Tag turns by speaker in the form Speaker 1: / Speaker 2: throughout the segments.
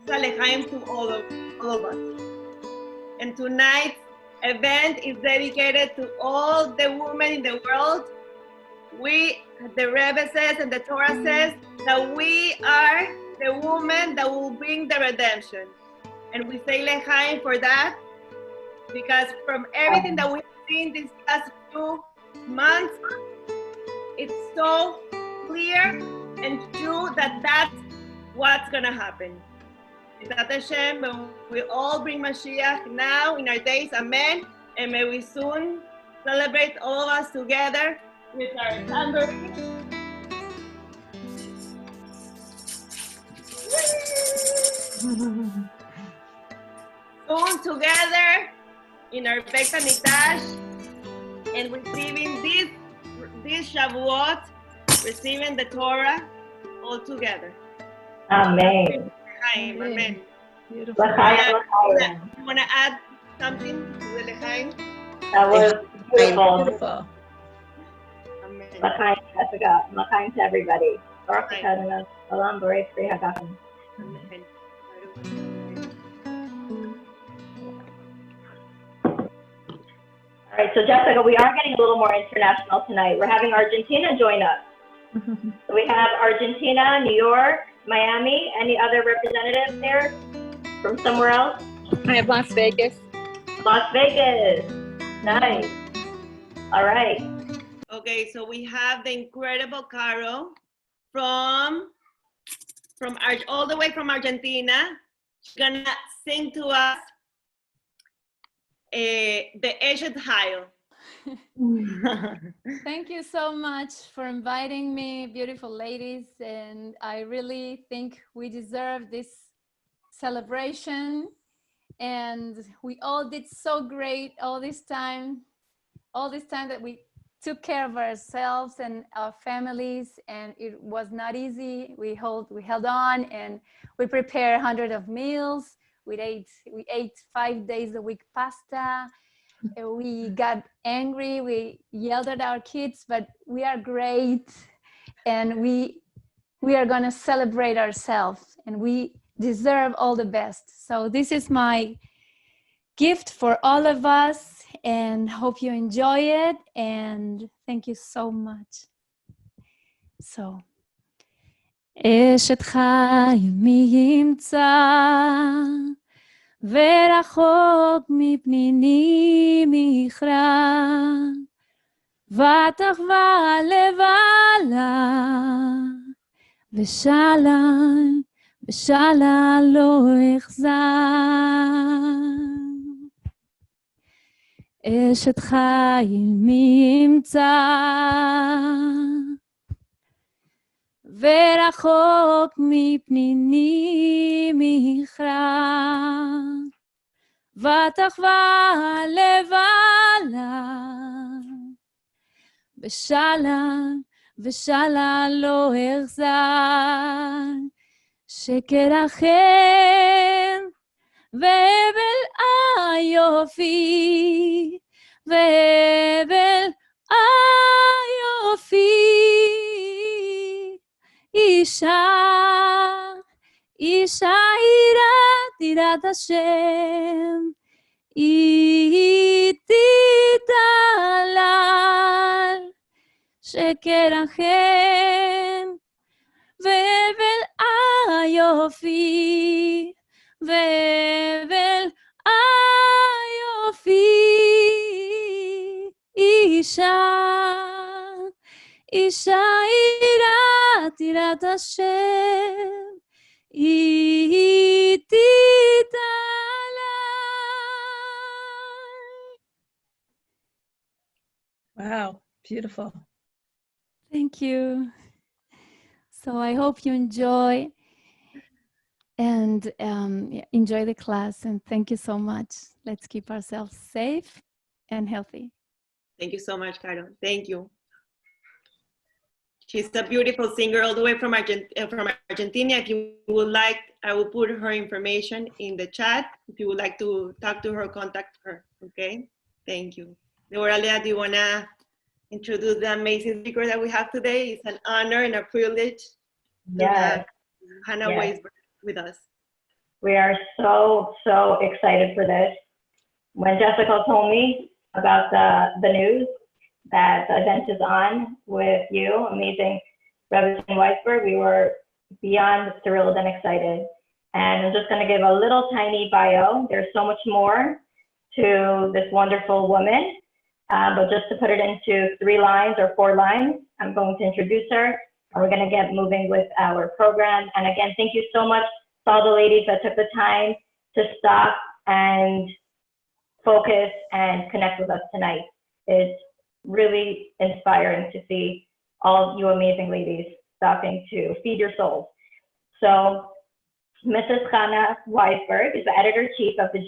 Speaker 1: a l'chaim to all of us. And tonight's event is dedicated to all the women in the world. We, the Rebbe says and the Torah says that we are the woman that will bring the redemption. And we say l'chaim for that, because from everything that we've seen these past 2 months, it's so clear and true that that's what's gonna happen. B'ezrat Hashem, may we all bring Mashiach now in our days, amen. And may we soon celebrate all of us together with our tambourine. Soon together in our Beit HaMikdash and receiving this Shavuot, receiving the Torah all together.
Speaker 2: Amen.
Speaker 1: L'chaim, amen.
Speaker 3: Beautiful.
Speaker 1: You want to add something to the l'chaim?
Speaker 2: That was beautiful.
Speaker 3: Beautiful.
Speaker 1: Amen.
Speaker 2: L'chaim, I forgot. L'chaim to everybody. Baruch Adonai, Olam Borei Pri Hagachim.
Speaker 1: Amen.
Speaker 2: All right, so Jessica, we are getting a little more international tonight. We're having Argentina join us. So we have Argentina, New York, Miami. Any other representatives there from somewhere else?
Speaker 4: I have Las Vegas.
Speaker 2: Las Vegas. Nice. All right.
Speaker 1: Okay, so we have the incredible Caro from all the way from Argentina. She's gonna sing to us the Eshet Hayil.
Speaker 5: Thank you so much for inviting me, beautiful ladies. And I really think we deserve this celebration. And we all did so great all this time that we took care of ourselves and our families. And it was not easy. We held on and we prepared hundreds of meals. We ate 5 days a week pasta. We got angry, we yelled at our kids, but we are great, and we are gonna celebrate ourselves, and we deserve all the best. So this is my gift for all of us, and hope you enjoy it, and thank you so much. So, אשת חיל מי ימצא ורחוק מפניני מכרע ותחווה לבעלה ושאלה לא אחזר אשת חיל מי ימצא ורחוק מפניני מכרע ותחווה לבעלה ושאלה לא אחזר שקר אחר והבל היופי והבל היופי אישה יראת השם, היא תתהלל, שקר החן, והבל היופי, והבל היופי, אישה יראת השם, היא תתהלל.
Speaker 3: Wow, beautiful.
Speaker 5: Thank you. So I hope you enjoy and enjoy the class, and thank you so much. Let's keep ourselves safe and healthy.
Speaker 1: Thank you so much, Caro. Thank you. She's a beautiful singer all the way from Argentina. If you would like, I will put her information in the chat. If you would like to talk to her, contact her, okay? Thank you. Devora, Leah, do you wanna introduce the amazing speaker that we have today? It's an honor and a privilege to have Chana Weisberg with us.
Speaker 2: We are so, so excited for this. When Jessica told me about the news that the event is on with you, amazing Rebbe Weisberg, we were beyond thrilled and excited. And I'm just going to give a little tiny bio. There's so much more to this wonderful woman, but just to put it into 3 lines or 4 lines, I'm going to introduce her, and we're going to get moving with our program. And again, thank you so much to all the ladies that took the time to stop and focus and connect with us tonight. It's really inspiring to see all you amazing ladies stopping to feed your souls. So Mrs. Chana Weisberg is the editor-in-chief of the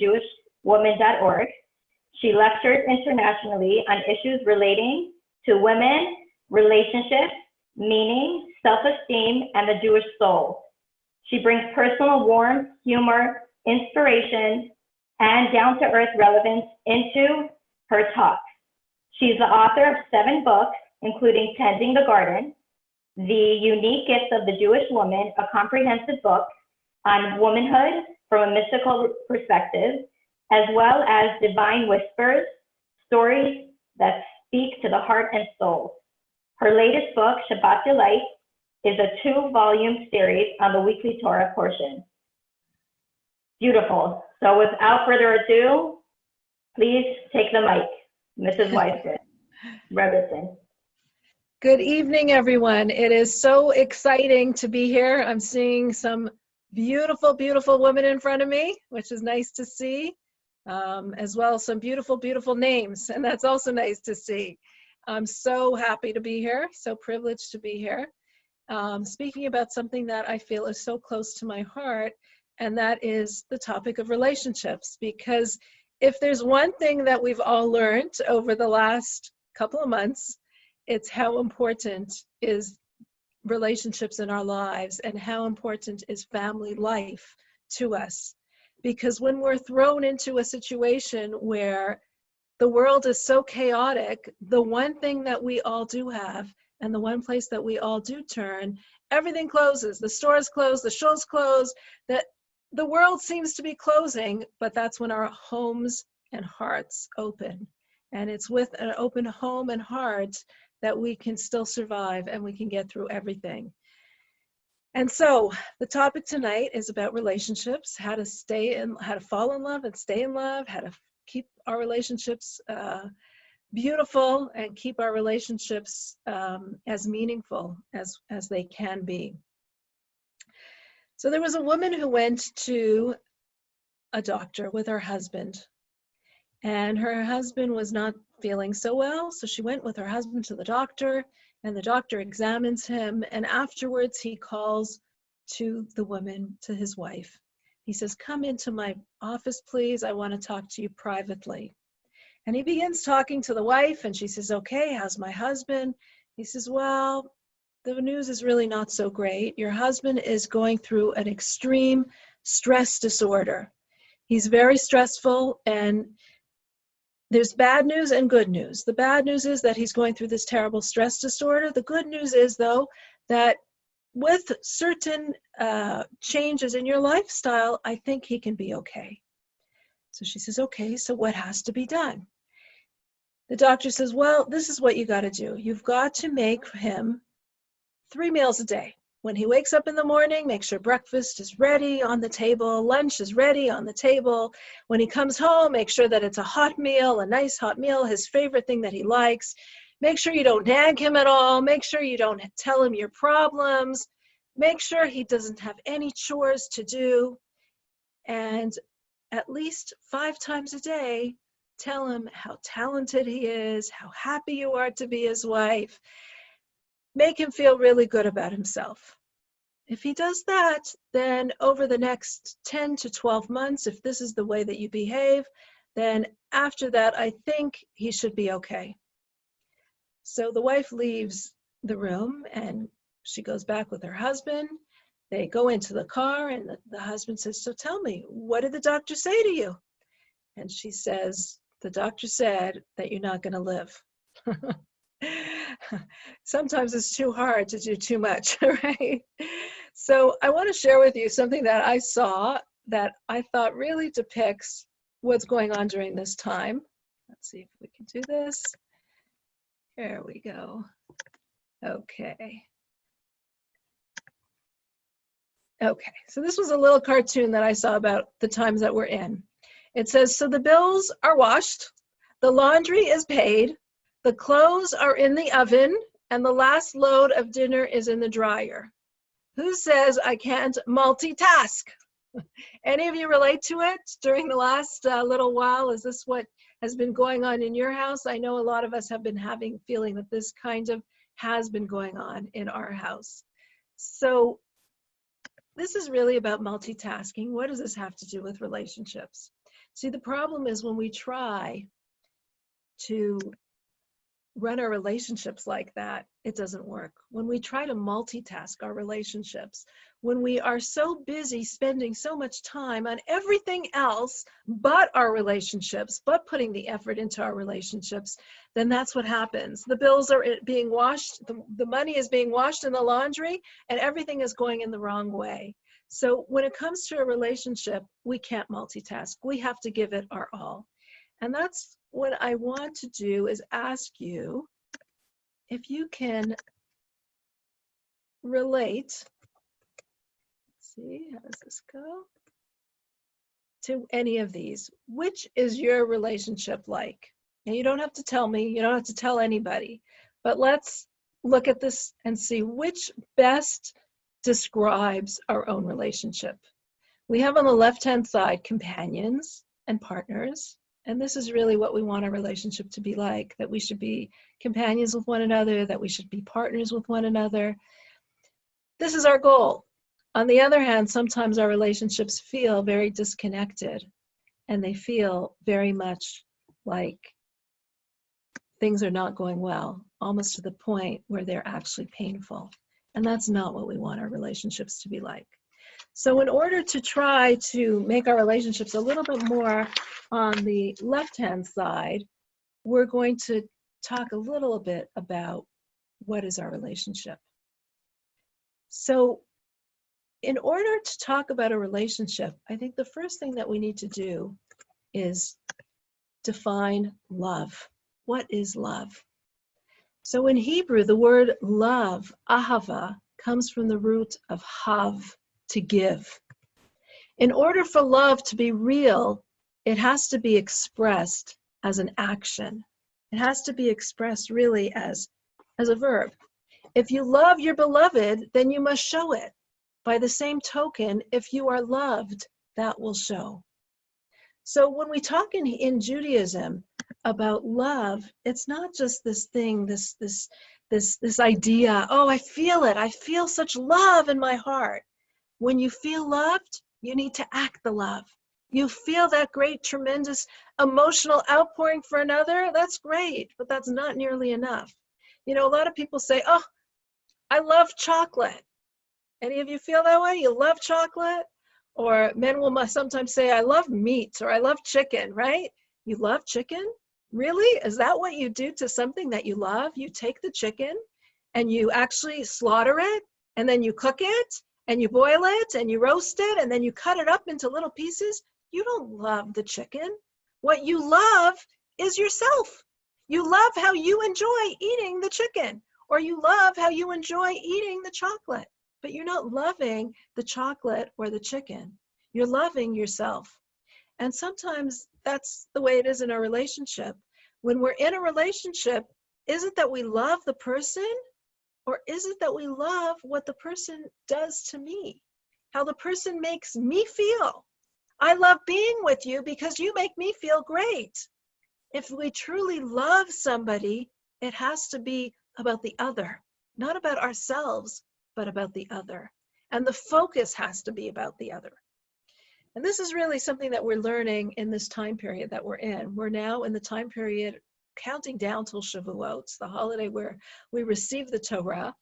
Speaker 2: JewishWoman.org. She lectures internationally on issues relating to women, relationships, meaning, self-esteem, and the Jewish soul. She brings personal warmth, humor, inspiration, and down-to-earth relevance into her talks. She's the author of 7 books, including Tending the Garden, The Unique Gifts of the Jewish Woman, a comprehensive book on womanhood from a mystical perspective, as well as Divine Whispers, stories that speak to the heart and soul. Her latest book, Shabbat Delight, is a 2-volume series on the weekly Torah portion. Beautiful. So without further ado, please take the mic, Mrs. Weisberg. Rebbetzin.
Speaker 3: Good evening, everyone. It is so exciting to be here. I'm seeing some beautiful, beautiful women in front of me, which is nice to see, as well as some beautiful, beautiful names, and that's also nice to see. I'm so happy to be here, so privileged to be here, speaking about something that I feel is so close to my heart, and that is the topic of relationships. Because if there's one thing that we've all learned over the last couple of months, it's how important is relationships in our lives and how important is family life to us. Because when we're thrown into a situation where the world is so chaotic, the one thing that we all do have and the one place that we all do turn, everything closes. The stores close, the shows close, the world seems to be closing, but that's when our homes and hearts open. And it's with an open home and heart that we can still survive and we can get through everything. And so the topic tonight is about relationships, how to fall in love and stay in love, how to keep our relationships beautiful and keep our relationships as meaningful as they can be. So there was a woman who went to a doctor with her husband, and her husband was not feeling so well, so she went with her husband to the doctor, and the doctor examines him, and afterwards he calls to the woman, to his wife. He says, "Come into my office, please. I want to talk to you privately." And he begins talking to the wife, and she says, "Okay, how's my husband?" He says, "Well, the news is really not so great. Your husband is going through an extreme stress disorder. He's very stressful, and there's bad news and good news. The bad news is that he's going through this terrible stress disorder. The good news is, though, that with certain changes in your lifestyle, I think he can be okay." So she says, "Okay, so what has to be done?" The doctor says, "Well, this is what you got to do. You've got to make him 3 meals a day. When he wakes up in the morning, make sure breakfast is ready on the table, lunch is ready on the table. When he comes home, make sure that it's a hot meal, a nice hot meal, his favorite thing that he likes. Make sure you don't nag him at all. Make sure you don't tell him your problems. Make sure he doesn't have any chores to do. And at least 5 times a day, tell him how talented he is, how happy you are to be his wife. Make him feel really good about himself. If he does that, then over the next 10 to 12 months, if this is the way that you behave, then after that, I think he should be okay." So the wife leaves the room and she goes back with her husband. They go into the car, and the husband says, "So tell me, what did the doctor say to you?" And she says, "The doctor said that you're not going to live." Sometimes it's too hard to do too much, right? So I want to share with you something that I saw that I thought really depicts what's going on during this time. Let's see if we can do this. There we go. Okay. Okay, so this was a little cartoon that I saw about the times that we're in. It says, so the bills are washed, the laundry is paid, the clothes are in the oven, and the last load of dinner is in the dryer. Who says I can't multitask? Any of you relate to it during the last little while? Is this what has been going on in your house? I know a lot of us have been feeling that this kind of has been going on in our house. So this is really about multitasking. What does this have to do with relationships? See, the problem is when we try to run our relationships like that, it doesn't work. When we try to multitask our relationships, when we are so busy spending so much time on everything else but our relationships, but putting the effort into our relationships, then that's what happens. The bills are being washed, the money is being washed in the laundry, and everything is going in the wrong way. So when it comes to a relationship, we can't multitask. We have to give it our all. And that's what I want to do, is ask you if you can relate, let's see, how does this go, to any of these. Which is your relationship like? And you don't have to tell me, you don't have to tell anybody, but let's look at this and see which best describes our own relationship. We have on the left-hand side companions and partners. And this is really what we want our relationship to be like, that we should be companions with one another, that we should be partners with one another. This is our goal. On the other hand, sometimes our relationships feel very disconnected, and they feel very much like things are not going well, almost to the point where they're actually painful. And that's not what we want our relationships to be like. So in order to try to make our relationships a little bit more on the left-hand side, we're going to talk a little bit about what is our relationship. So in order to talk about a relationship, I think the first thing that we need to do is define love. What is love? So in Hebrew, the word love, ahava, comes from the root of hav, to give. In order for love to be real, it has to be expressed as an action. It has to be expressed really as a verb. If you love your beloved, then you must show it. By the same token, if you are loved, that will show. So when we talk in Judaism about love, it's not just this thing, this idea, oh, I feel it. I feel such love in my heart. When you feel loved, you need to act the love. You feel that great, tremendous emotional outpouring for another, that's great, but that's not nearly enough. You know, a lot of people say, oh, I love chocolate. Any of you feel that way? You love chocolate? Or men will sometimes say, I love meat, or I love chicken, right? You love chicken? Really? Is that what you do to something that you love? You take the chicken and you actually slaughter it, and then you cook it, and you boil it, and you roast it, and then you cut it up into little pieces. You don't love the chicken. What you love is yourself. You love how you enjoy eating the chicken, or you love how you enjoy eating the chocolate, but you're not loving the chocolate or the chicken. You're loving yourself. And sometimes that's the way it is in a relationship. When we're in a relationship, is it that we love the person, or is it that we love what the person does to me? How the person makes me feel? I love being with you because you make me feel great. If we truly love somebody, it has to be about the other, not about ourselves, but about the other. And the focus has to be about the other. And this is really something that we're learning in this time period that we're in. We're now in the time period counting down till Shavuot, the holiday where we receive the Torah,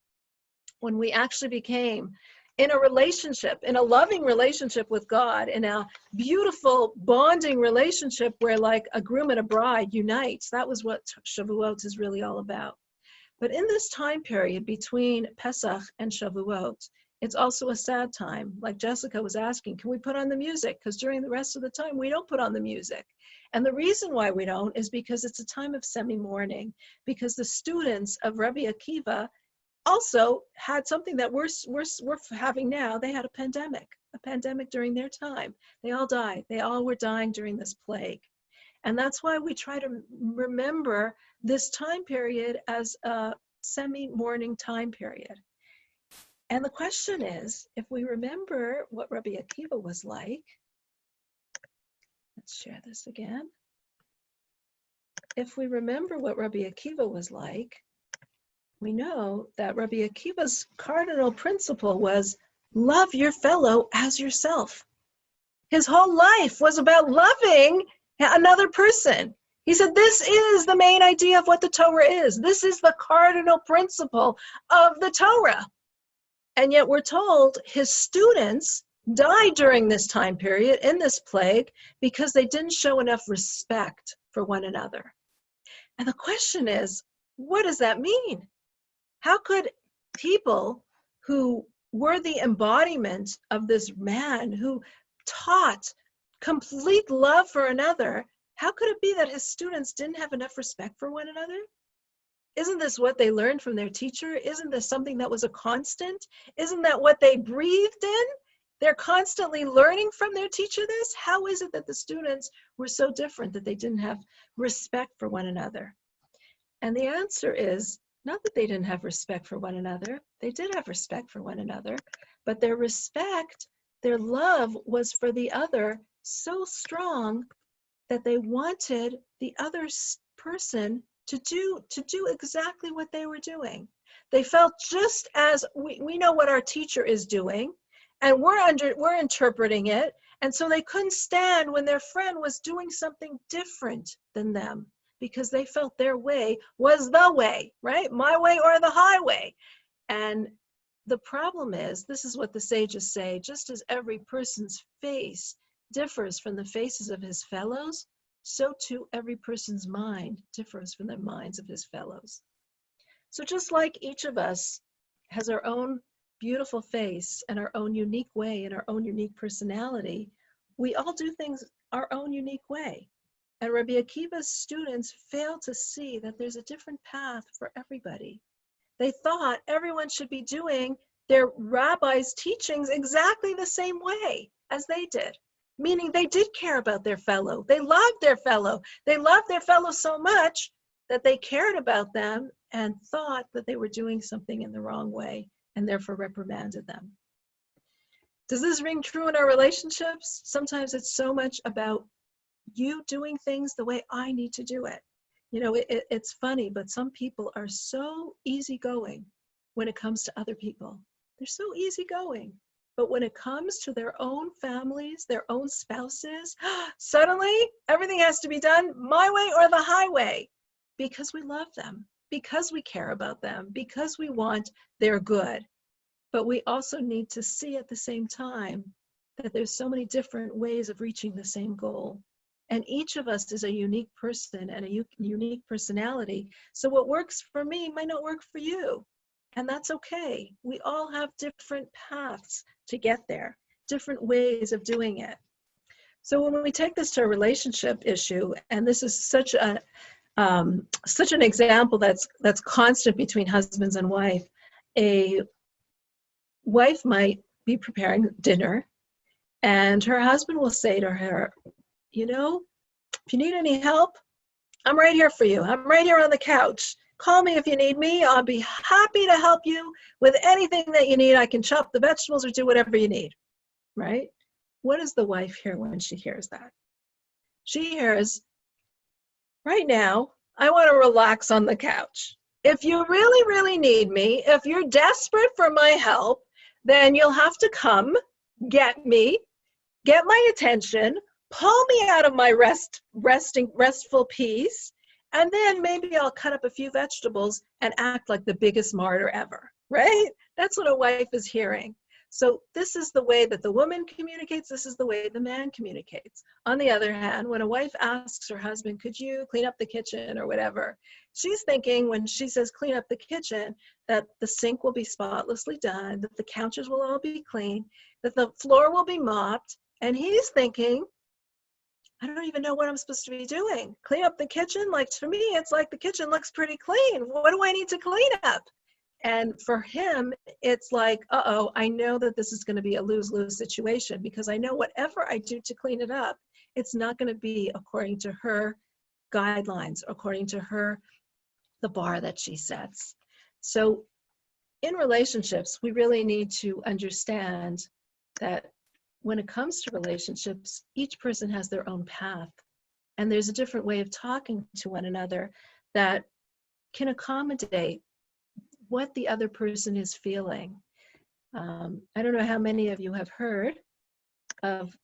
Speaker 3: when we actually became in a relationship, in a loving relationship with God, in a beautiful bonding relationship where like a groom and a bride unites. That was what Shavuot is really all about. But in this time period between Pesach and Shavuot, It's also a sad time. Like Jessica was asking, can we put on the music? Because during the rest of the time, we don't put on the music. And the reason why we don't is because it's a time of semi-mourning, because the students of Rabbi Akiva also had something that we're having now. They had a pandemic during their time. They all died. They all were dying during this plague. And that's why we try to remember this time period as a semi-mourning time period. And the question is, if we remember what Rabbi Akiva was like, let's share this again. If we remember what Rabbi Akiva was like, we know that Rabbi Akiva's cardinal principle was love your fellow as yourself. His whole life was about loving another person. He said, this is the main idea of what the Torah is. This is the cardinal principle of the Torah. And yet we're told his students died during this time period in this plague because they didn't show enough respect for one another. And the question is, what does that mean? How could people who were the embodiment of this man who taught complete love for another, how could it be that his students didn't have enough respect for one another? Isn't this what they learned from their teacher? Isn't this something that was a constant? Isn't that what they breathed in? They're constantly learning from their teacher this? How is it that the students were so different that they didn't have respect for one another? And the answer is not that they didn't have respect for one another. They did have respect for one another, but their respect, their love was for the other so strong that they wanted the other person to do exactly what they were doing. They felt just as we know what our teacher is doing, and we're interpreting it, and so they couldn't stand when their friend was doing something different than them, because they felt their way was the way, right? My way or the highway. And the problem is, this is what the sages say, just as every person's face differs from the faces of his fellows, so too every person's mind differs from the minds of his fellows. So just like each of us has our own beautiful face and our own unique way and our own unique personality, we all do things our own unique way. And Rabbi Akiva's students failed to see that there's a different path for everybody. They thought everyone should be doing their rabbi's teachings exactly the same way as they did. Meaning they did care about their fellow. They loved their fellow. They loved their fellow so much that they cared about them and thought that they were doing something in the wrong way and therefore reprimanded them. Does this ring true in our relationships? Sometimes it's so much about you doing things the way I need to do it. You know, it's funny, but some people are so easygoing when it comes to other people. They're so easygoing. But when it comes to their own families, their own spouses, suddenly everything has to be done my way or the highway, because we love them, because we care about them, because we want their good. But we also need to see at the same time that there's so many different ways of reaching the same goal. And each of us is a unique person and a unique personality. So what works for me might not work for you. And that's okay. We all have different paths to get there, different ways of doing it. So when we take this to a relationship issue, and this is such an example that's constant between husbands and wife, a wife might be preparing dinner, and her husband will say to her, you know, if you need any help, I'm right here for you. I'm right here on the couch. Call me if you need me. I'll be happy to help you with anything that you need. I can chop the vegetables or do whatever you need, right? What does the wife hear when she hears that? She hears, right now, I want to relax on the couch. If you really, really need me, if you're desperate for my help, then you'll have to come, get me, get my attention, pull me out of my restful peace, and then maybe I'll cut up a few vegetables and act like the biggest martyr ever, right? That's what a wife is hearing. So this is the way that the woman communicates. This is the way the man communicates. On the other hand, when a wife asks her husband, could you clean up the kitchen or whatever, she's thinking when she says clean up the kitchen, that the sink will be spotlessly done, that the couches will all be clean, that the floor will be mopped. And he's thinking, I don't even know what I'm supposed to be doing. Clean up the kitchen? Like, to me, it's like the kitchen looks pretty clean. What do I need to clean up? And for him, it's like, uh-oh, I know that this is going to be a lose-lose situation, because I know whatever I do to clean it up, it's not going to be according to her guidelines, according to her, the bar that she sets. So in relationships, we really need to understand that when it comes to relationships, each person has their own path. And there's a different way of talking to one another that can accommodate what the other person is feeling. I don't know how many of you have heard of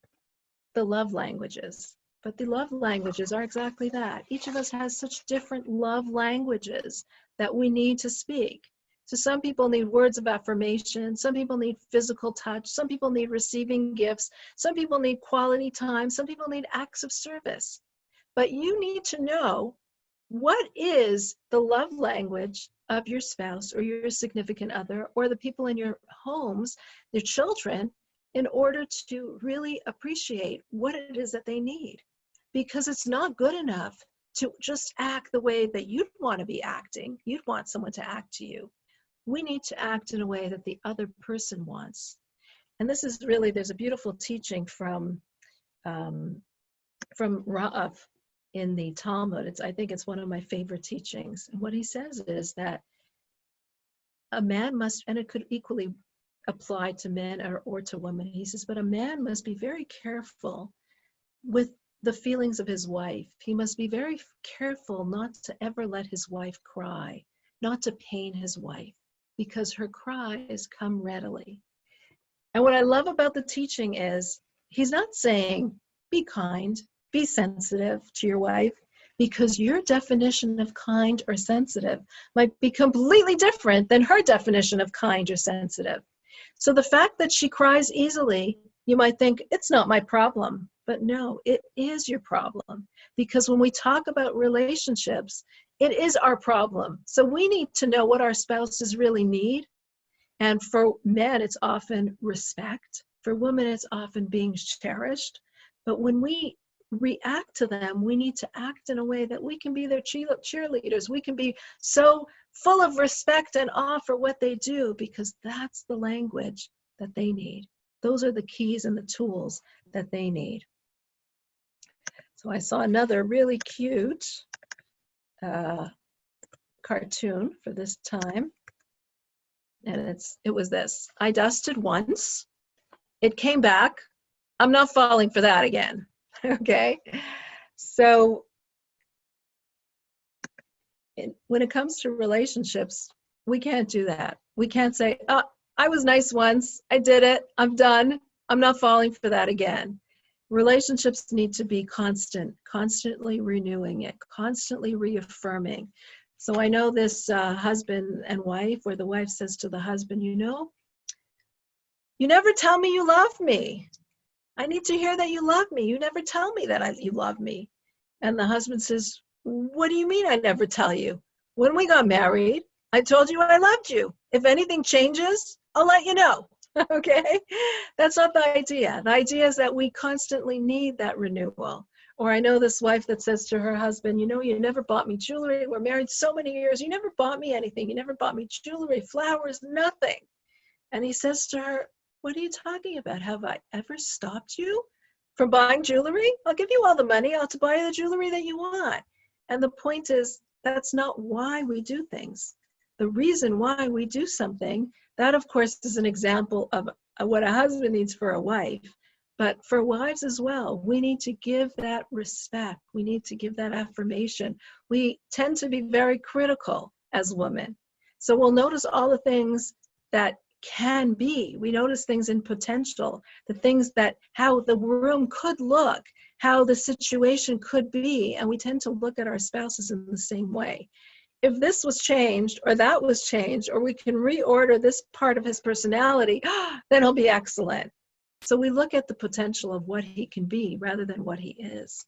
Speaker 3: the love languages, but the love languages are exactly that. Each of us has such different love languages that we need to speak. So some people need words of affirmation, some people need physical touch, some people need receiving gifts, some people need quality time, some people need acts of service. But you need to know what is the love language of your spouse or your significant other or the people in your homes, their children, in order to really appreciate what it is that they need. Because it's not good enough to just act the way that you'd want to be acting. You'd want someone to act to you. We need to act in a way that the other person wants. And this is really, there's a beautiful teaching from Ra'af in the Talmud. I think it's one of my favorite teachings. And what he says is that a man must, and it could equally apply to men or to women, he says, but a man must be very careful with the feelings of his wife. He must be very careful not to ever let his wife cry, not to pain his wife, because her cries come readily. And what I love about the teaching is he's not saying, be kind, be sensitive to your wife, because your definition of kind or sensitive might be completely different than her definition of kind or sensitive. So the fact that she cries easily, you might think, it's not my problem. But no, it is your problem. Because when we talk about relationships, it is our problem. So we need to know what our spouses really need. And for men, it's often respect. For women, it's often being cherished. But when we react to them, we need to act in a way that we can be their cheerleaders. We can be so full of respect and awe for what they do, because that's the language that they need. Those are the keys and the tools that they need. So I saw another really cute cartoon for this time. And it was this. I dusted once. It came back. I'm not falling for that again. Okay? So when it comes to relationships, we can't do that. We can't say, oh, I was nice once. I did it. I'm done. I'm not falling for that again. Relationships need to be constant, constantly renewing it, constantly reaffirming. So I know this husband and wife, where the wife says to the husband, you know, you never tell me you love me. I need to hear that you love me. You never tell me that you love me. And the husband says, what do you mean I never tell you? When we got married, I told you I loved you. If anything changes, I'll let you know. Okay? That's not the idea. The idea is that we constantly need that renewal. Or I know this wife that says to her husband, you know, you never bought me jewelry. We're married so many years. You never bought me anything. You never bought me jewelry, flowers, nothing. And he says to her, what are you talking about? Have I ever stopped you from buying jewelry? I'll give you all the money. I'll buy you the jewelry that you want. And the point is, that's not why we do things. The reason why we do something, that of course is an example of what a husband needs for a wife. But for wives as well, we need to give that respect. We need to give that affirmation. We tend to be very critical as women. So we'll notice all the things that can be. We notice things in potential, the things that, how the room could look, how the situation could be. And we tend to look at our spouses in the same way. if this was changed or that was changed, or we can reorder this part of his personality, then he'll be excellent. So we look at the potential of what he can be rather than what he is.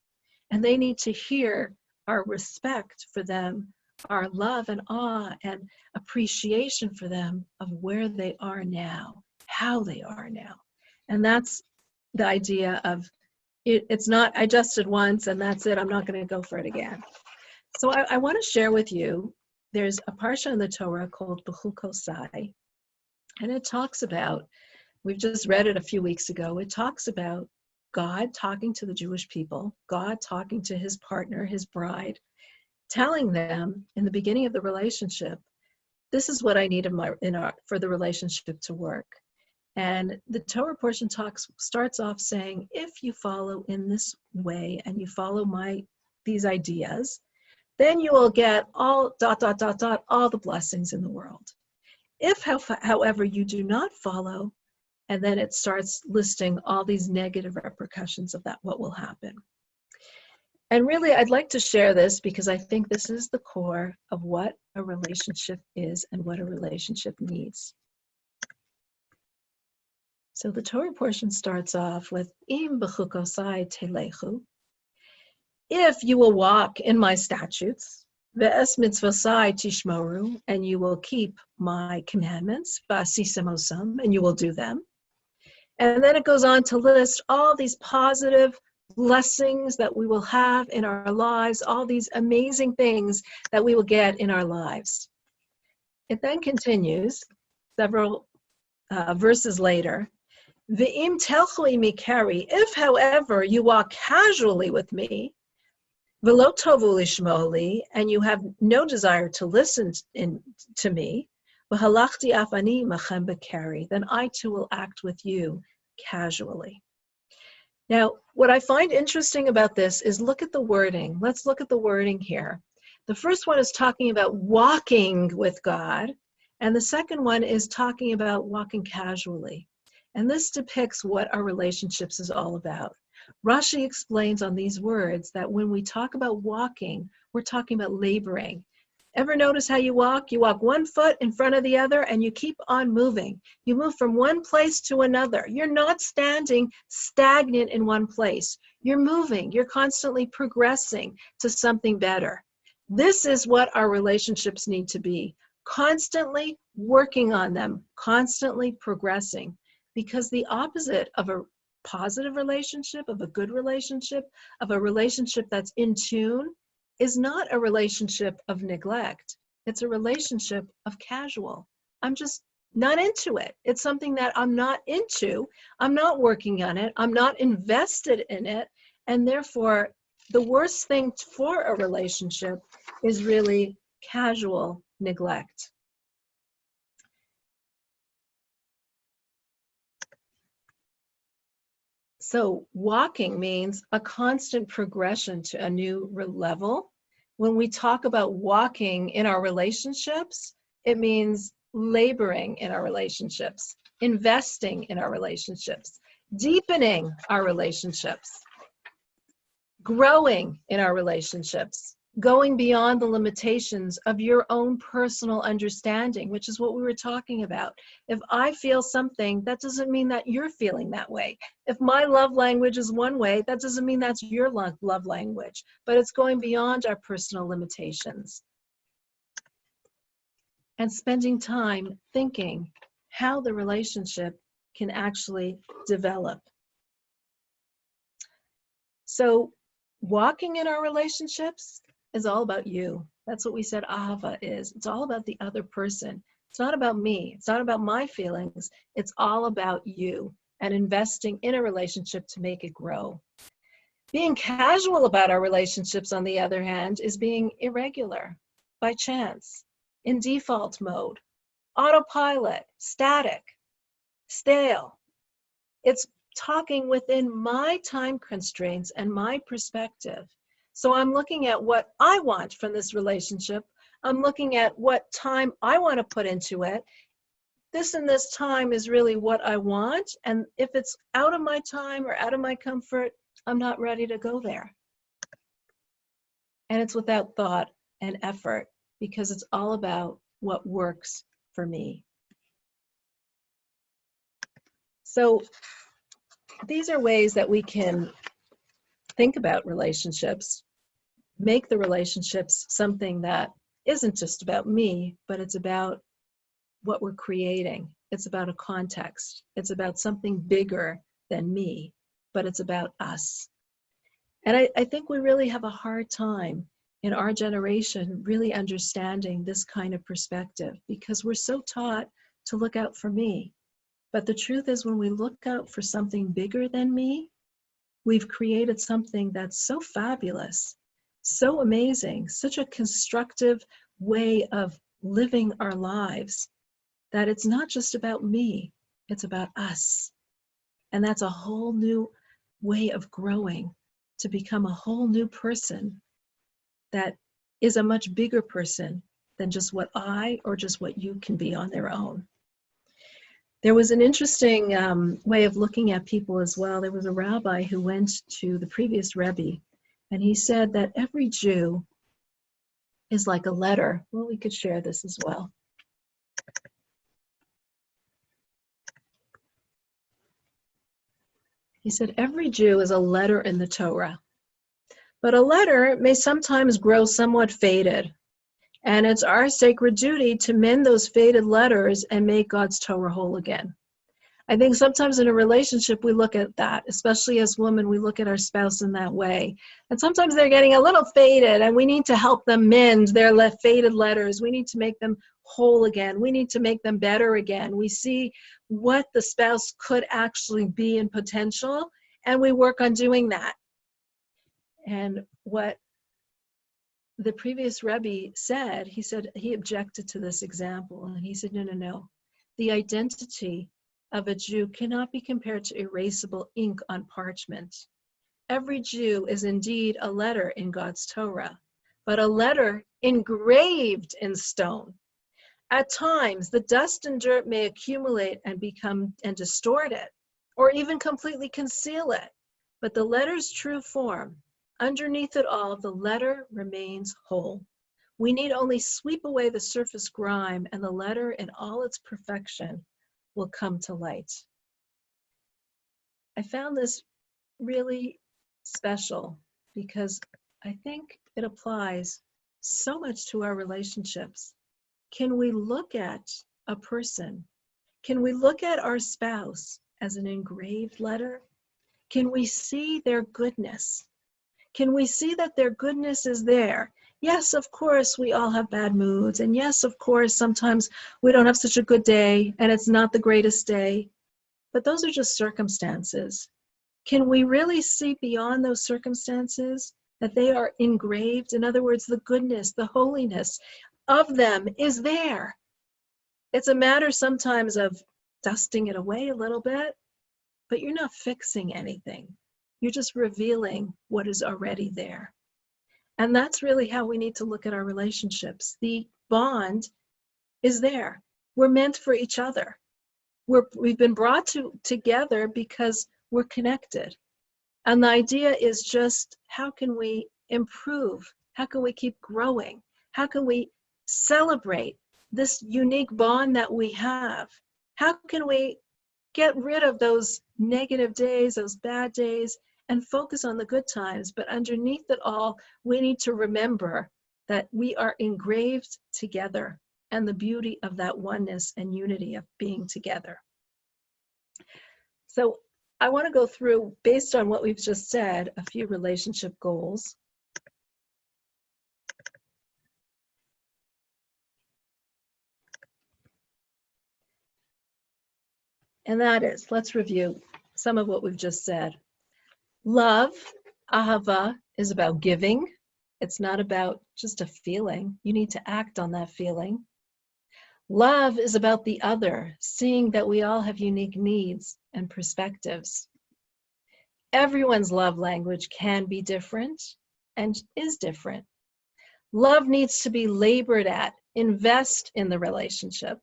Speaker 3: And they need to hear our respect for them, our love and awe and appreciation for them of where they are now, how they are now. And that's the idea of it's not, I just did once and that's it, I'm not going to go for it again. So I want to share with you, there's a parsha in the Torah called B'chukosai, and it talks about, we've just read it a few weeks ago, it talks about God talking to the Jewish people, God talking to his partner, his bride, telling them in the beginning of the relationship, this is what I need for the relationship to work. And the Torah portion starts off saying, if you follow in this way and you follow these ideas, then you will get all ... all the blessings in the world. If, however, you do not follow, and then it starts listing all these negative repercussions of that, what will happen. And really, I'd like to share this because I think this is the core of what a relationship is and what a relationship needs. So the Torah portion starts off with, Im b'chukosai telechu, if you will walk in my statutes, ve'es mitzvosai tishmoru, and you will keep my commandments, v'asisemosam, and you will do them. And then it goes on to list all these positive blessings that we will have in our lives, all these amazing things that we will get in our lives. It then continues, several verses later, V'im telchu imi keri, if however you walk casually with me, v'lo tovu lishmo li, and you have no desire to listen to me, v'halachti af ani machem b'keri, then I too will act with you casually. Now, what I find interesting about this is look at the wording. Let's look at the wording here. The first one is talking about walking with God, and the second one is talking about walking casually. And this depicts what our relationships is all about. Rashi explains on these words that when we talk about walking, we're talking about laboring. Ever notice how you walk? You walk one foot in front of the other and you keep on moving. You move from one place to another. You're not standing stagnant in one place. You're moving. You're constantly progressing to something better. This is what our relationships need to be. Constantly working on them, constantly progressing. Because the opposite of a positive relationship, of a good relationship, of a relationship that's in tune, is not a relationship of neglect. It's a relationship of casual. I'm just not into it. It's something that I'm not into. I'm not working on it. I'm not invested in it. And therefore, the worst thing for a relationship is really casual neglect. So walking means a constant progression to a new level. When we talk about walking in our relationships, it means laboring in our relationships, investing in our relationships, deepening our relationships, growing in our relationships, going beyond the limitations of your own personal understanding, which is what we were talking about. If I feel something, that doesn't mean that you're feeling that way. If my love language is one way, that doesn't mean that's your love language, but it's going beyond our personal limitations. And spending time thinking how the relationship can actually develop. So walking in our relationships is all about you. That's what we said ahava is. It's all about the other person. It's not about me. It's not about my feelings. It's all about you and investing in a relationship to make it grow. Being casual about our relationships, on the other hand, is being irregular, by chance, in default mode, autopilot, static, stale. It's talking within my time constraints and my perspective. So I'm looking at what I want from this relationship. I'm looking at what time I want to put into it. This and this time is really what I want. And if it's out of my time or out of my comfort, I'm not ready to go there. And it's without thought and effort, because it's all about what works for me. So these are ways that we can think about relationships, make the relationships something that isn't just about me, but it's about what we're creating. It's about a context. It's about something bigger than me, but it's about us. And I think we really have a hard time in our generation really understanding this kind of perspective, because we're so taught to look out for me. But the truth is, when we look out for something bigger than me, we've created something that's so fabulous, so amazing, such a constructive way of living our lives, that it's not just about me, it's about us. And that's a whole new way of growing, to become a whole new person that is a much bigger person than just what I or just what you can be on their own. There was an interesting way of looking at people as well. There was a rabbi who went to the previous Rebbe, and he said that every Jew is like a letter. Well, we could share this as well. He said, every Jew is a letter in the Torah, but a letter may sometimes grow somewhat faded, and it's our sacred duty to mend those faded letters and make God's Torah whole again. I think sometimes in a relationship, we look at that, especially as women, we look at our spouse in that way. And sometimes they're getting a little faded, and we need to help them mend their faded letters. We need to make them whole again. We need to make them better again. We see what the spouse could actually be in potential, and we work on doing that. And what the previous Rebbe said, he objected to this example, and he said, no. The identity of a Jew cannot be compared to erasable ink on parchment. Every Jew is indeed a letter in God's Torah, but a letter engraved in stone. At times, the dust and dirt may accumulate and distort it, or even completely conceal it. But the letter's true form, underneath it all, the letter remains whole. We need only sweep away the surface grime, and the letter in all its perfection will come to light. I found this really special because I think it applies so much to our relationships. Can we look at a person? Can we look at our spouse as an engraved letter? Can we see their goodness? Can we see that their goodness is there? Yes, of course, we all have bad moods. And yes, of course, sometimes we don't have such a good day and it's not the greatest day. But those are just circumstances. Can we really see beyond those circumstances that they are engraved? In other words, the goodness, the holiness of them is there. It's a matter sometimes of dusting it away a little bit, but you're not fixing anything. You're just revealing what is already there. And that's really how we need to look at our relationships. The bond is there. We're meant for each other. We've been brought together because we're connected. And the idea is just, how can we improve? How can we keep growing? How can we celebrate this unique bond that we have? How can we get rid of those negative days, those bad days, and focus on the good times? But underneath it all, we need to remember that we are engraved together, and the beauty of that oneness and unity of being together. So I want to go through, based on what we've just said, a few relationship goals. And that is, let's review some of what we've just said. Love, ahava, is about giving. It's not about just a feeling. You need to act on that feeling. Love is about the other, seeing that we all have unique needs and perspectives. Everyone's love language can be different and is different. Love needs to be labored at. Invest in the relationship,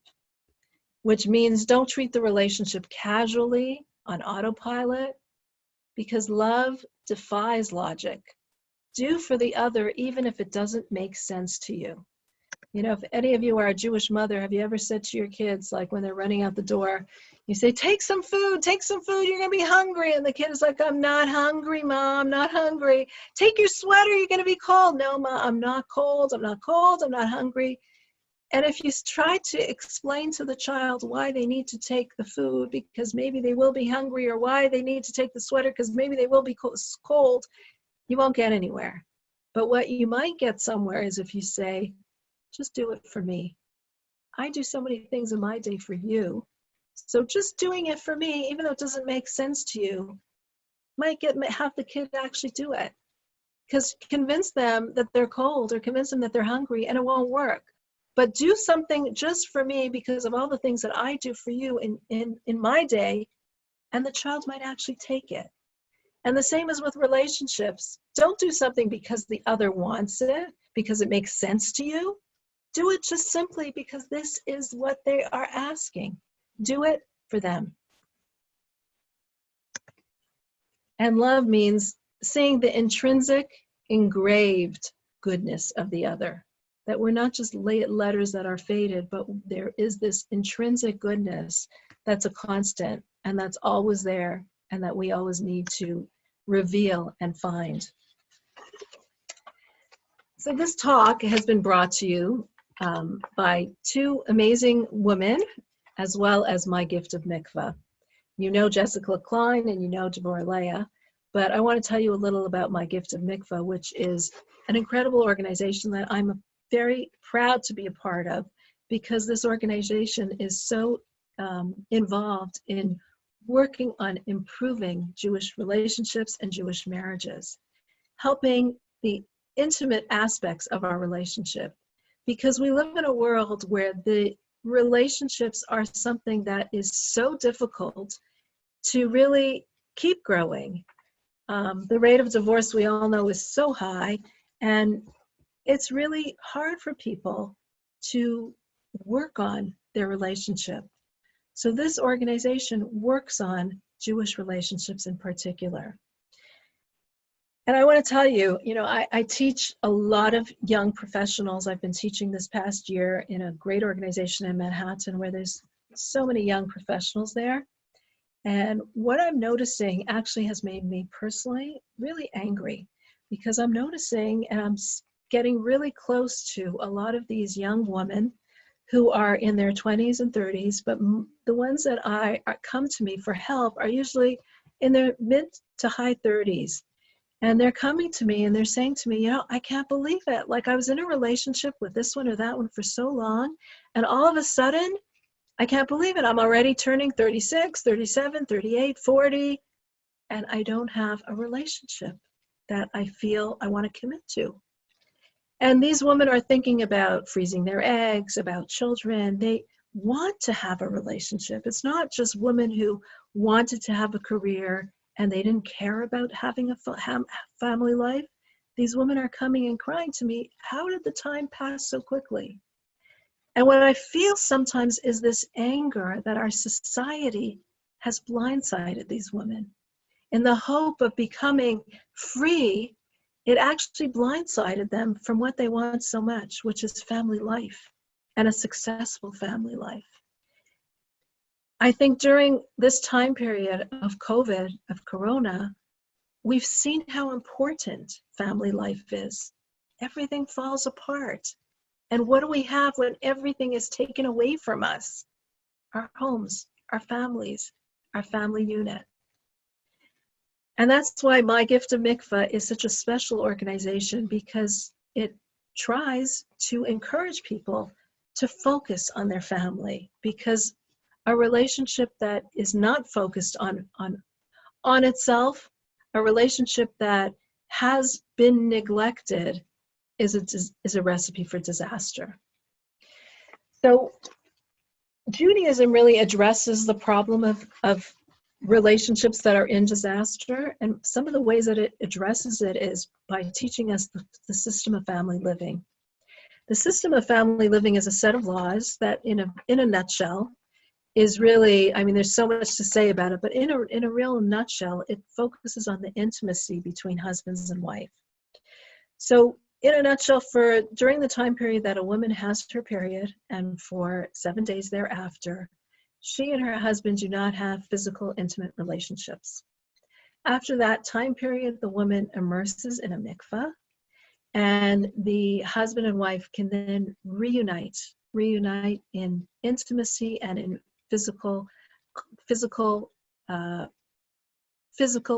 Speaker 3: which means don't treat the relationship casually on autopilot, because love defies logic. Do for the other even if it doesn't make sense to you. You know, if any of you are a Jewish mother, have you ever said to your kids, like when they're running out the door, you say, take some food, you're going to be hungry. And the kid is like, I'm not hungry, Mom, not hungry. Take your sweater, you're going to be cold. No, Mom, I'm not cold, I'm not hungry. And if you try to explain to the child why they need to take the food because maybe they will be hungry, or why they need to take the sweater because maybe they will be cold, you won't get anywhere. But what you might get somewhere is if you say, just do it for me. I do so many things in my day for you. So just doing it for me, even though it doesn't make sense to you, might have the kid actually do it. Because convince them that they're cold or convince them that they're hungry and it won't work. But do something just for me because of all the things that I do for you in my day, and the child might actually take it. And the same as with relationships. Don't do something because the other wants it, because it makes sense to you. Do it just simply because this is what they are asking. Do it for them. And love means seeing the intrinsic, engraved goodness of the other. That we're not just letters that are faded, but there is this intrinsic goodness that's a constant and that's always there and that we always need to reveal and find. So this talk has been brought to you by two amazing women, as well as my gift of Mikvah. You know Jessica Klein and you know Devora Leah, but I want to tell you a little about my gift of Mikvah, which is an incredible organization that I'm very proud to be a part of, because this organization is so involved in working on improving Jewish relationships and Jewish marriages, helping the intimate aspects of our relationship, because we live in a world where the relationships are something that is so difficult to really keep growing. The rate of divorce, we all know, is so high, and it's really hard for people to work on their relationship. So this organization works on Jewish relationships in particular. And I want to tell you, you know, I teach a lot of young professionals. I've been teaching this past year in a great organization in Manhattan where there's so many young professionals there. And what I'm noticing actually has made me personally really angry, because I'm noticing and I'm getting really close to a lot of these young women who are in their 20s and 30s, but the ones that come to me for help are usually in their mid to high 30s. And they're coming to me and they're saying to me, you know, I can't believe it. Like, I was in a relationship with this one or that one for so long, and all of a sudden, I can't believe it. I'm already turning 36, 37, 38, 40, and I don't have a relationship that I feel I want to commit to. And these women are thinking about freezing their eggs, about children. They want to have a relationship. It's not just women who wanted to have a career and they didn't care about having a family life. These women are coming and crying to me, how did the time pass so quickly? And what I feel sometimes is this anger that our society has blindsided these women. In the hope of becoming free, it actually blindsided them from what they want so much, which is family life and a successful family life. I think during this time period of COVID, of Corona, we've seen how important family life is. Everything falls apart. And what do we have when everything is taken away from us? Our homes, our families, our family unit. And that's why my gift of Mikvah is such a special organization, because it tries to encourage people to focus on their family, because a relationship that is not focused on itself, a relationship that has been neglected, is a recipe for disaster. So Judaism really addresses the problem of relationships that are in disaster, and some of the ways that it addresses it is by teaching us the system of family living. The system of family living is a set of laws that in a nutshell is really, I mean, there's so much to say about it, but in a real nutshell, it focuses on the intimacy between husbands and wife. So in a nutshell, during the time period that a woman has her period and for 7 days thereafter, she and her husband do not have physical, intimate relationships. After that time period, the woman immerses in a mikvah, and the husband and wife can then reunite in intimacy and in physical,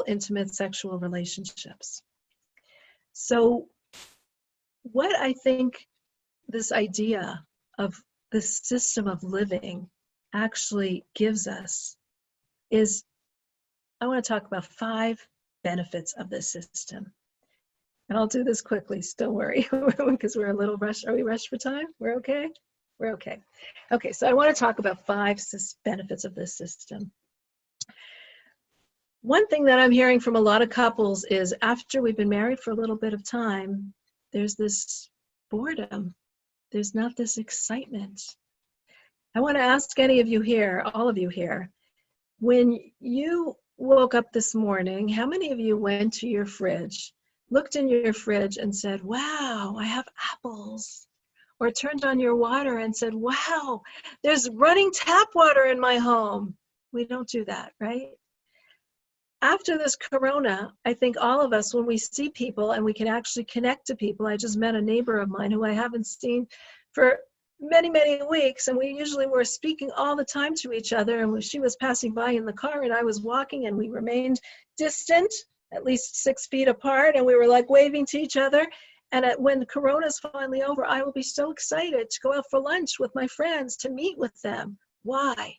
Speaker 3: intimate sexual relationships. So what I think this idea of this system of living actually gives us is, I want to talk about 5 benefits of this system. And I'll do this quickly, so don't worry, because we're a little rushed. Are we rushed for time? We're okay? We're okay. Okay, so I want to talk about 5 benefits of this system. One thing that I'm hearing from a lot of couples is after we've been married for a little bit of time, there's this boredom. There's not this excitement. I want to ask any of you here, all of you here, when you woke up this morning, how many of you went to your fridge, looked in your fridge and said, wow, I have apples? Or turned on your water and said, wow, there's running tap water in my home. We don't do that, right? After this corona, I think all of us, when we see people and we can actually connect to people, I just met a neighbor of mine who I haven't seen for many, many weeks, and we usually were speaking all the time to each other, and she was passing by in the car and I was walking, and we remained distant, at least 6 feet apart, and we were like waving to each other. And when Corona is finally over, I will be so excited to go out for lunch with my friends, to meet with them. Why?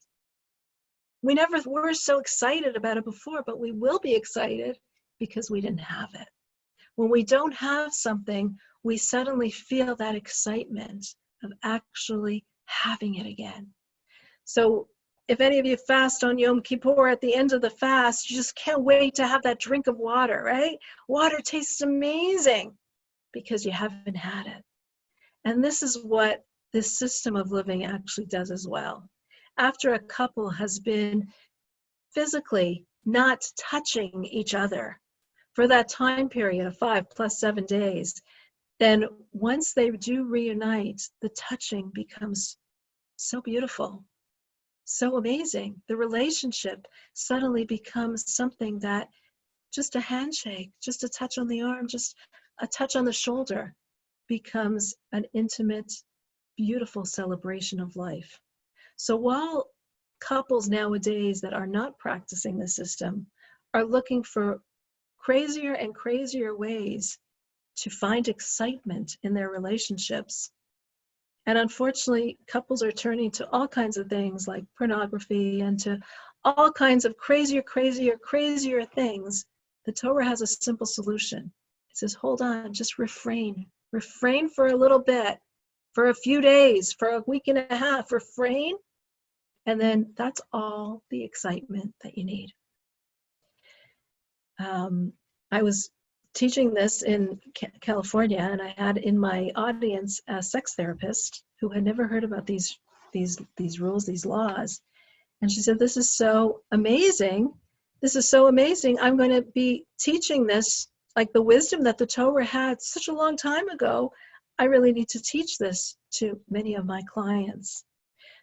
Speaker 3: We never were so excited about it before, but we will be excited because we didn't have it. When we don't have something, we suddenly feel that excitement of actually having it again. So if any of you fast on Yom Kippur, at the end of the fast, you just can't wait to have that drink of water, right? Water tastes amazing because you haven't had it. And this is what this system of living actually does as well. After a couple has been physically not touching each other for that time period of 5 plus 7 days, then once they do reunite, the touching becomes so beautiful, so amazing. The relationship suddenly becomes something that just a handshake, just a touch on the arm, just a touch on the shoulder becomes an intimate, beautiful celebration of life. So while couples nowadays that are not practicing the system are looking for crazier and crazier ways to find excitement in their relationships, and unfortunately couples are turning to all kinds of things like pornography and to all kinds of crazier things, the Torah has a simple solution. It says, hold on, just refrain for a little bit, for a few days, for a week and a half, refrain. And then that's all the excitement that you need. I was teaching this in California, and I had in my audience a sex therapist who had never heard about these rules, these laws. And she said, this is so amazing. This is so amazing. I'm going to be teaching this, like the wisdom that the Torah had such a long time ago. I really need to teach this to many of my clients.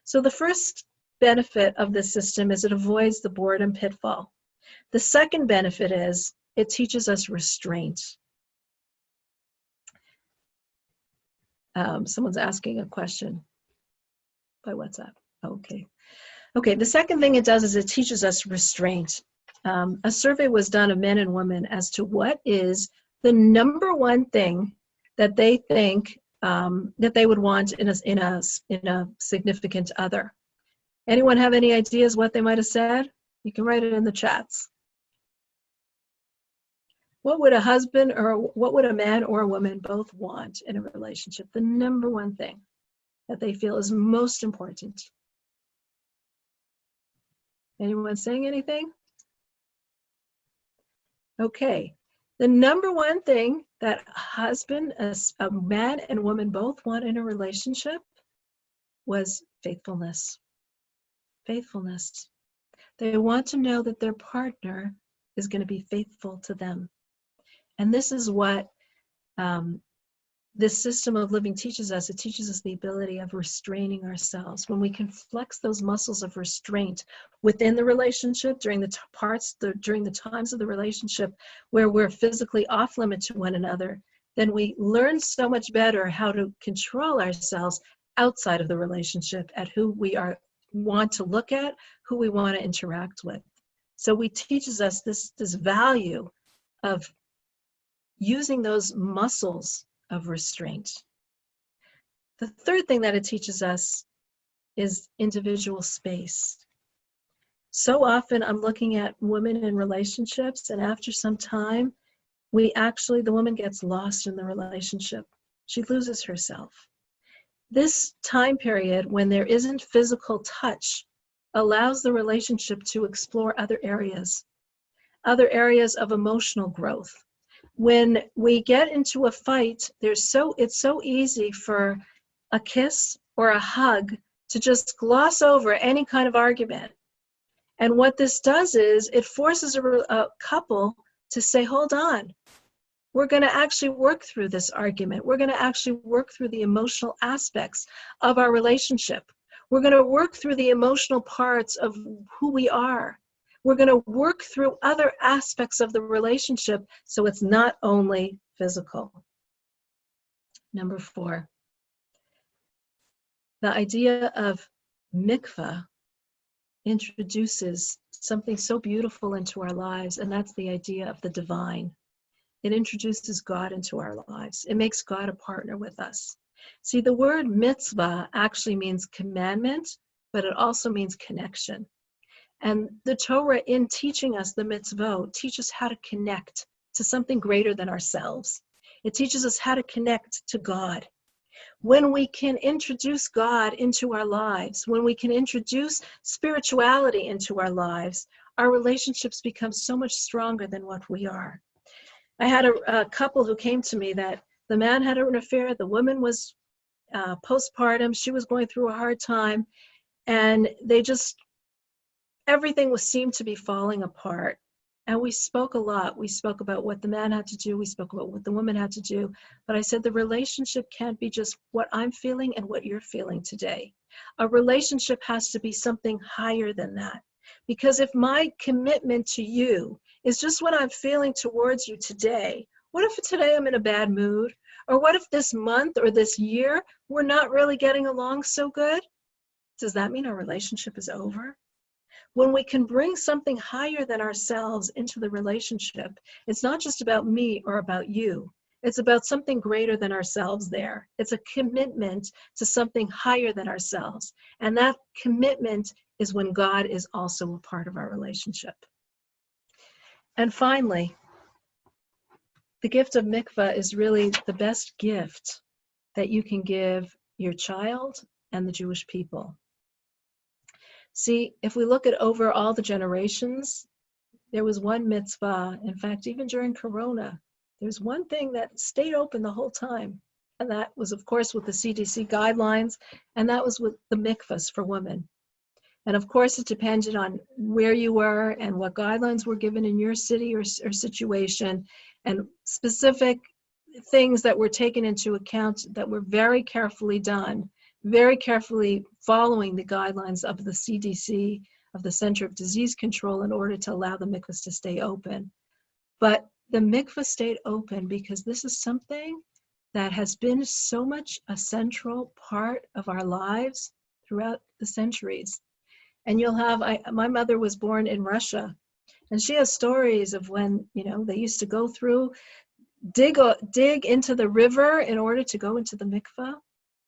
Speaker 3: So the first benefit of this system is it avoids the boredom pitfall. The second benefit is it teaches us restraint. Someone's asking a question by WhatsApp. Okay. Okay, the second thing it does is it teaches us restraint. A survey was done of men and women as to what is the number one thing that they think that they would want in a significant other. Anyone have any ideas what they might have said? You can write it in the chats. What would a husband or what would a man or a woman both want in a relationship? The number one thing that they feel is most important. Anyone saying anything? Okay. The number one thing that a man and woman both want in a relationship was faithfulness. Faithfulness. They want to know that their partner is going to be faithful to them. And this is what this system of living teaches us, it teaches us the ability of restraining ourselves. When we can flex those muscles of restraint within the relationship during during the times of the relationship where we're physically off limit to one another, then we learn so much better how to control ourselves outside of the relationship at who we want to look at, who we want to interact with. So it teaches us this value of using those muscles of restraint. The third thing that it teaches us is individual space. So often I'm looking at women in relationships, and after some time, the woman gets lost in the relationship. She loses herself. This time period when there isn't physical touch allows the relationship to explore other areas of emotional growth. When we get into a fight, it's so easy for a kiss or a hug to just gloss over any kind of argument. And what this does is it forces a couple to say, hold on, we're going to actually work through this argument. We're going to actually work through the emotional aspects of our relationship. We're going to work through the emotional parts of who we are. We're going to work through other aspects of the relationship so it's not only physical. Number 4, the idea of mikvah introduces something so beautiful into our lives, and that's the idea of the divine. It introduces God into our lives. It makes God a partner with us. See, the word mitzvah actually means commandment, but it also means connection. And the Torah, in teaching us the mitzvot, teaches how to connect to something greater than ourselves. It teaches us how to connect to God. When we can introduce God into our lives, when we can introduce spirituality into our lives, our relationships become so much stronger than what we are. I had a couple who came to me that the man had an affair, the woman was postpartum, she was going through a hard time, and everything seemed to be falling apart. And we spoke a lot. We spoke about what the man had to do. We spoke about what the woman had to do. But I said, the relationship can't be just what I'm feeling and what you're feeling today. A relationship has to be something higher than that. Because if my commitment to you is just what I'm feeling towards you today, what if today I'm in a bad mood? Or what if this month or this year, we're not really getting along so good? Does that mean our relationship is over? When we can bring something higher than ourselves into the relationship, it's not just about me or about you. It's about something greater than ourselves there. It's a commitment to something higher than ourselves. And that commitment is when God is also a part of our relationship. And finally, the gift of mikvah is really the best gift that you can give your child and the Jewish people. See, if we look at over all the generations, there was one mitzvah. In fact, even during Corona, there's one thing that stayed open the whole time. And that was, of course, with the CDC guidelines, and that was with the mikvahs for women. And of course, it depended on where you were and what guidelines were given in your city or situation, and specific things that were taken into account that were very carefully done, very carefully following the guidelines of the CDC, of the Center of Disease Control, in order to allow the mikvahs to stay open. But the mikvah stayed open because this is something that has been so much a central part of our lives throughout the centuries. And you'll have, my mother was born in Russia, and she has stories of when, they used to go through, dig into the river in order to go into the mikvah,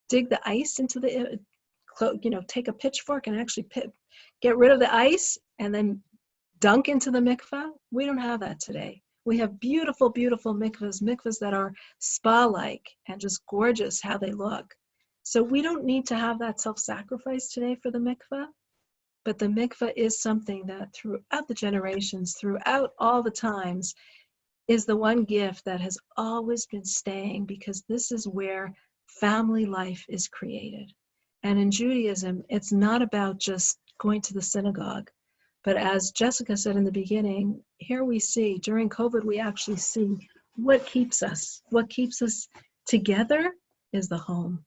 Speaker 3: dig the ice into the, take a pitchfork and actually get rid of the ice and then dunk into the mikvah. We don't have that today. We have beautiful, beautiful mikvahs that are spa-like and just gorgeous how they look. So we don't need to have that self-sacrifice today for the mikvah, but the mikvah is something that throughout the generations, throughout all the times, is the one gift that has always been staying, because this is where family life is created. And in Judaism, it's not about just going to the synagogue, but as Jessica said in the beginning, here we see, during COVID, we actually see what keeps us together is the home.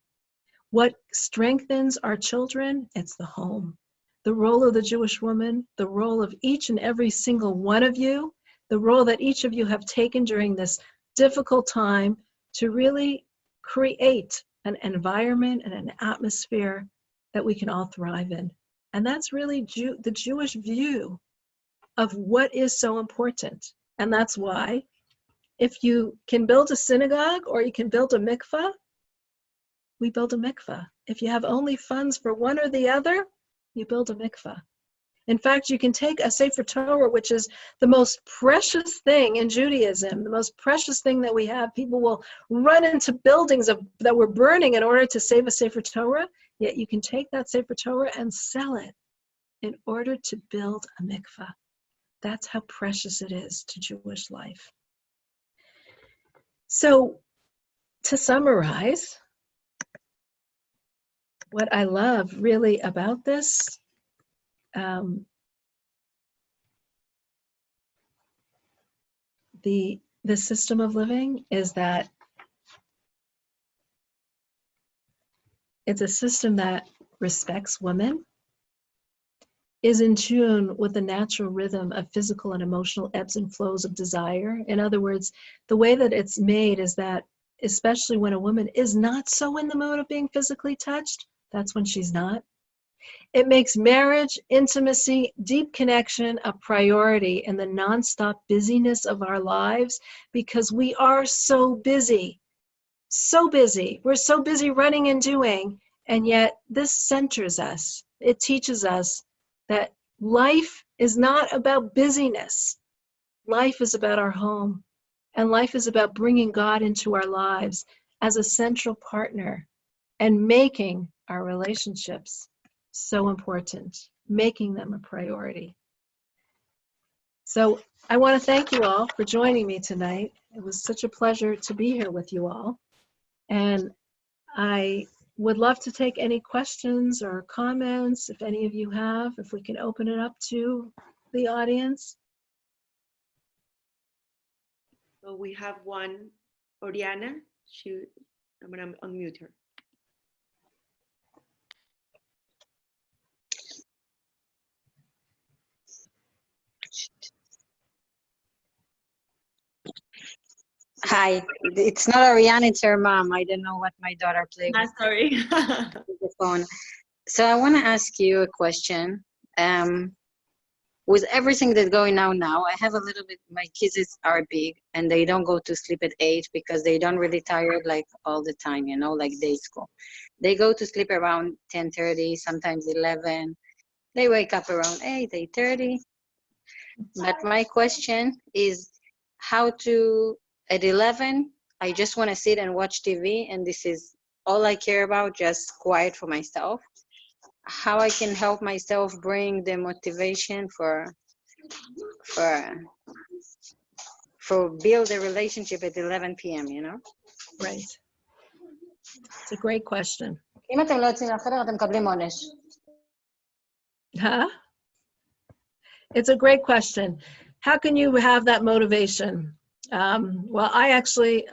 Speaker 3: What strengthens our children? It's the home. The role of the Jewish woman, the role of each and every single one of you, the role that each of you have taken during this difficult time to really create an environment and an atmosphere that we can all thrive in. And that's really the Jewish view of what is so important. And that's why if you can build a synagogue or you can build a mikvah, we build a mikvah. If you have only funds for one or the other, you build a mikvah. In fact, you can take a Sefer Torah, which is the most precious thing in Judaism, the most precious thing that we have. People will run into buildings that were burning in order to save a Sefer Torah, yet you can take that Sefer Torah and sell it in order to build a mikvah. That's how precious it is to Jewish life. So, to summarize, what I love really about this, the system of living is that it's a system that respects women, is in tune with the natural rhythm of physical and emotional ebbs and flows of desire. In other words, the way that it's made is that, especially when a woman is not so in the mood of being physically touched, that's when she's not. It makes marriage, intimacy, deep connection a priority in the nonstop busyness of our lives, because we are so busy, so busy. We're so busy running and doing, and yet this centers us. It teaches us that life is not about busyness. Life is about our home, and life is about bringing God into our lives as a central partner and making our relationships so important, making them a priority. So I want to thank you all for joining me tonight. It was such a pleasure to be here with you all. And I would love to take any questions or comments, if any of you have, if we can open it up to the audience.
Speaker 1: So we have one, Oriana. I'm gonna unmute her.
Speaker 4: Hi, it's not Ariane, it's her mom. I don't know what my daughter played with
Speaker 1: Sorry.
Speaker 4: the phone. So I want to ask you a question. With everything that's going on now, I have a little bit, my kids are big and they don't go to sleep at 8 because they don't really tired like all the time, you know, like day school. They go to sleep around 10:30, sometimes 11. They wake up around 8, 8:30. But my question is how to, at 11, I just want to sit and watch TV, and this is all I care about, just quiet for myself. How I can help myself bring the motivation for build a relationship at 11 p.m., you know?
Speaker 3: Right. It's a great question.
Speaker 4: אם אתם לא יוצאים לחדר, אתם מקבלים עונש.
Speaker 3: Huh? It's a great question. How can you have that motivation? Well, I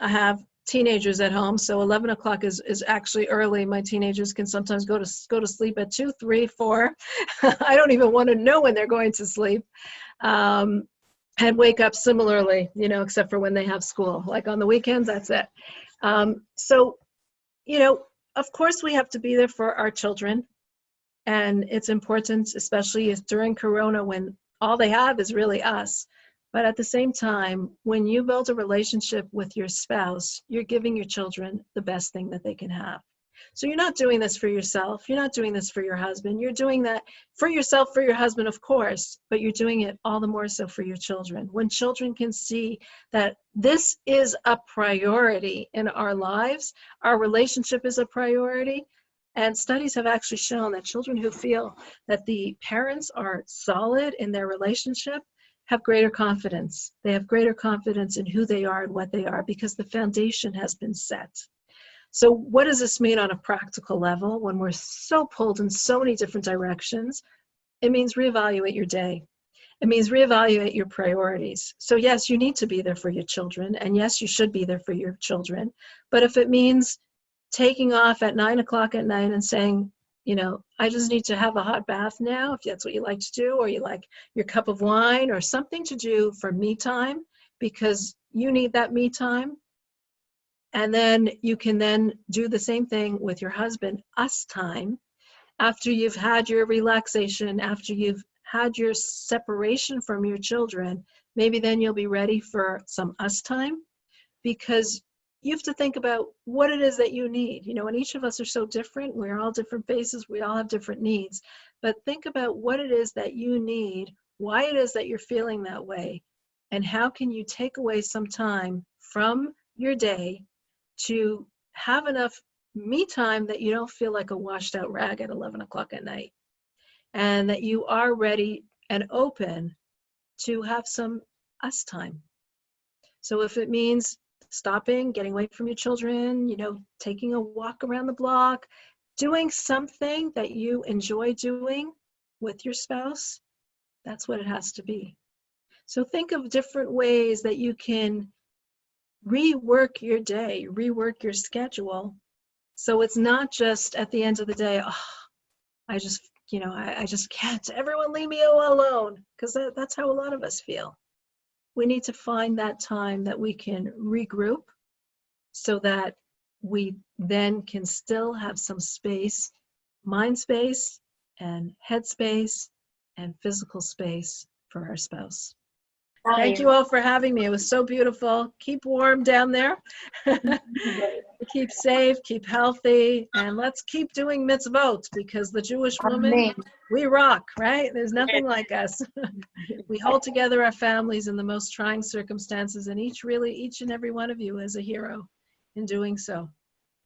Speaker 3: have teenagers at home, so 11 o'clock is actually early. My teenagers can sometimes go to sleep at 2, 3, 4. I don't even want to know when they're going to sleep. And wake up similarly, you know, except for when they have school. Like on the weekends, that's it. So, you know, of course we have to be there for our children. And it's important, especially during Corona, when all they have is really us. But at the same time, when you build a relationship with your spouse, you're giving your children the best thing that they can have. So you're not doing this for yourself. You're not doing this for your husband. You're doing that for yourself, for your husband, of course, but you're doing it all the more so for your children. When children can see that this is a priority in our lives, our relationship is a priority. And studies have actually shown that children who feel that the parents are solid in their relationship have greater confidence. They have greater confidence in who they are and what they are because the foundation has been set. So what does this mean on a practical level when we're so pulled in so many different directions? It means reevaluate your day. It means reevaluate your priorities. So yes, you need to be there for your children, and yes, you should be there for your children. But if it means taking off at 9 o'clock at night and saying, you know, I just need to have a hot bath now, if that's what you like to do, or you like your cup of wine, or something to do for me time, because you need that me time. And then you can then do the same thing with your husband, us time, after you've had your relaxation, after you've had your separation from your children. Maybe then you'll be ready for some us time, because you have to think about what it is that you need. You know, and each of us are so different. We're all different faces. We all have different needs. But think about what it is that you need, why it is that you're feeling that way, and how can you take away some time from your day to have enough me time that you don't feel like a washed out rag at 11 o'clock at night, and that you are ready and open to have some us time. So if it means stopping, getting away from your children, you know, taking a walk around the block, doing something that you enjoy doing with your spouse, that's what it has to be. So think of different ways that you can rework your day, rework your schedule. So it's not just at the end of the day, oh, I just, you know, I just can't, everyone leave me alone, because that's how a lot of us feel. We need to find that time that we can regroup so that we then can still have some space, mind space and head space and physical space for our spouse. Thank you all for having me. It was so beautiful. Keep warm down there. Keep safe, keep healthy, and let's keep doing mitzvot, because the Jewish woman, we rock, right? There's nothing like us. We hold together our families in the most trying circumstances, and each and every one of you is a hero in doing so.